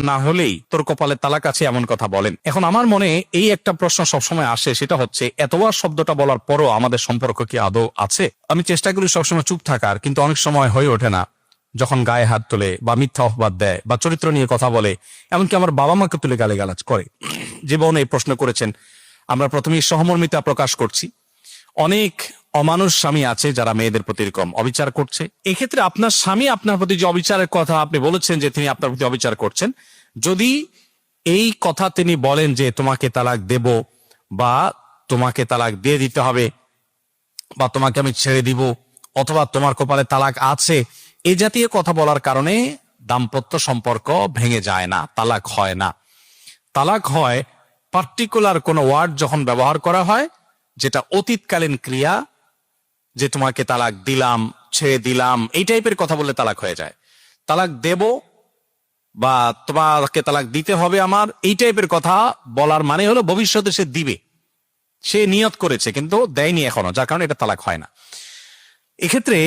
না হলেই তোর কপালে তালাক আছে এমন কথা বলেন। এখন আমার মনে এই একটা প্রশ্ন সবসময় আসে, সেটা হচ্ছে এতবার শব্দটা বলার পরও আমাদের সম্পর্ক কি আদৌ আছে? আমি চেষ্টা করি সবসময় চুপ থাকার, কিন্তু অনেক সময় হয়ে ওঠে না। যখন গায়ে হাত তোলে বা মিথ্যা অপবাদ দেয় বা চরিত্র নিয়ে কথা বলে, এমনকি আমার বাবা মাকে তুলে গালিগালাজ করে। জীবন এই প্রশ্ন করেছেন, আমরা প্রথমেই সহমর্মিতা প্রকাশ করছি। অনেক অমানুষ স্বামী আছে যারা মেয়েদের প্রতি এরকম অবিচার করছে। এক্ষেত্রে আপনার স্বামী আপনার প্রতি যে অবিচারের কথা আপনি বলেছেন যে তিনি আপনার প্রতি অবিচার করছেন, যদি এই কথা তিনি বলেন যে তোমাকে তালাক দেব বা তোমাকে তালাক দিয়ে দিতে হবে বা তোমাকে আমি ছেড়ে দিব অথবা তোমার কপালে তালাক আছে, এই জাতীয় কথা বলার কারণে দাম্পত্য সম্পর্ক ভেঙে যায় না, তালাক হয় না। তালাক হয় পার্টিকুলার কোনো ওয়ার্ড যখন ব্যবহার করা হয় যেটা অতীতকালীন ক্রিয়া, যে তোমাকে তালাক দিলাম, ছেড়ে দিলাম, এই টাইপের কথা বললে তালাক হয়ে যায়। তালাক দেব বা তোমাকে তালাক দিতে হবে আমার, এই টাইপের কথা বলার মানে হলো ভবিষ্যতে সে দিবে, সে নিয়ত করেছে কিন্তু দেয়নি এখনো, যার কারণে এটা তালাক হয় না। এক্ষেত্রে